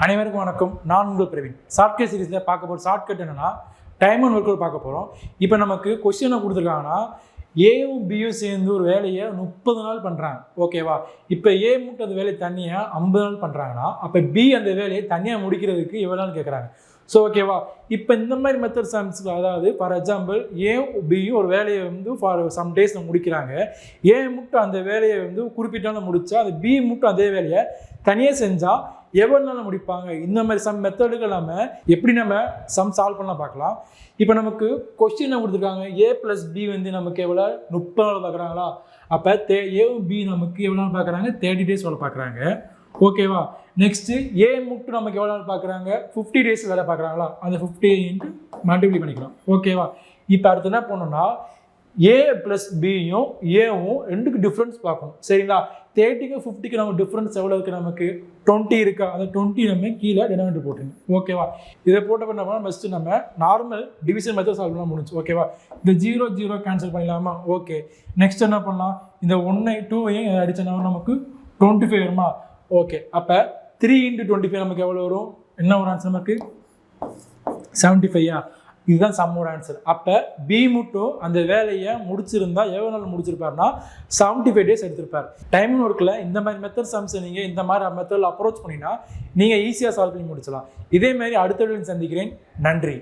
அனைவருக்கும் வணக்கம். நான் உங்கள் பிரவீன். ஷார்ட்கட் சீரீஸில் பார்க்க போகிற ஷார்ட்கட் என்னென்னா டைம் அண்ட் ஒர்க் அவுட் பார்க்க போகிறோம். இப்போ நமக்கு கொஸ்டினை கொடுத்துருக்காங்கன்னா ஏவும் பியும் சேர்ந்து ஒரு வேலையை 30 நாள் பண்ணுறாங்க, ஓகேவா? இப்போ ஏ மட்டும் அந்த வேலையை தனியாக 50 நாள் பண்ணுறாங்கன்னா அப்போ பி அந்த வேலையை தனியாக முடிக்கிறதுக்கு எவ்வளோ நாள் கேட்குறாங்க. ஸோ ஓகேவா, இப்போ இந்த மாதிரி மெத்தட் சம்ஸ்க்கு, அதாவது ஃபார் எக்ஸாம்பிள் ஏ பியும் ஒரு வேலையை ஃபார் சம் டேஸில் முடிக்கிறாங்க. ஏ மட்டும் அந்த வேலையை குறிப்பிட்டாலும் முடித்தா அந்த பி மட்டும் அதே வேலையை தனியாக செஞ்சால் எவ்வளோ நாள் முடிப்பாங்க. இந்த மாதிரி சம் மெத்தடுகள் நம்ம எப்படி சம் சால்வ் பண்ணலாம் பார்க்கலாம். இப்போ நமக்கு கொஸ்டினை கொடுத்துருக்காங்க, ஏ ப்ளஸ் பி நமக்கு எவ்வளோ 30 நாள் பார்க்குறாங்களா? அப்போ ஏவும் பி நமக்கு எவ்வளோ நாள் பார்க்குறாங்க? 30 டேஸ் வேலை பார்க்குறாங்க, ஓகேவா? நெக்ஸ்ட்டு ஏ மட்டும் நமக்கு எவ்வளோ நாள் பார்க்குறாங்க? 50 டேஸ் வேலை பார்க்குறாங்களா? அந்த 50 மல்டிப்ளை பண்ணிக்கலாம், ஓகேவா? இப்போ அடுத்து என்ன பண்ணணும்னா ஏ ப்ளஸ் பியும் ஏவும் ரெண்டுக்கு டிஃப்ரென்ஸ் பார்க்கணும், சரிங்களா? 30க்கு 50க்கு நம்ம டிஃப்ரென்ஸ் எவ்வளோ இருக்குது? நமக்கு 20 இருக்கா? அந்த 20 நம்ம கீழே டினாமினேட்டர் போட்டுருங்க, ஓகேவா? இதை போட்ட பண்ண ஃபஸ்ட்டு நம்ம நார்மல் டிவிஷன் மெத்தட் சால்வ் பண்ண முடிஞ்சு, ஓகேவா? இந்த 0 0 கேன்சல் பண்ணிடலாமா? ஓகே. நெக்ஸ்ட் என்ன பண்ணலாம்? இந்த 1 2 அடிச்சோன்னா நமக்கு 25 வருமா? ஓகே. அப்போ 3 × 25 நமக்கு எவ்வளோ வரும்? என்ன ஒரு ஆன்சர் நமக்கு? 75. இதுதான் சம்மோட ஆன்சர். அப்போ பி மட்டும் அந்த வேலையை முடிச்சிருந்தா எவ்வளோ நாள் முடிச்சிருப்பாருன்னா 75 டேஸ் எடுத்திருப்பார். டைம் ஒர்க்கில் இந்த மாதிரி மெத்தட் சம்ஸை நீங்கள் இந்த மாதிரி மெத்தடில் அப்ரோச் பண்ணினா நீங்கள் ஈஸியாக சால்வ் பண்ணி முடிச்சலாம். இதே மாதிரி அடுத்த வீடியோவில் சந்திக்கிறேன். நன்றி.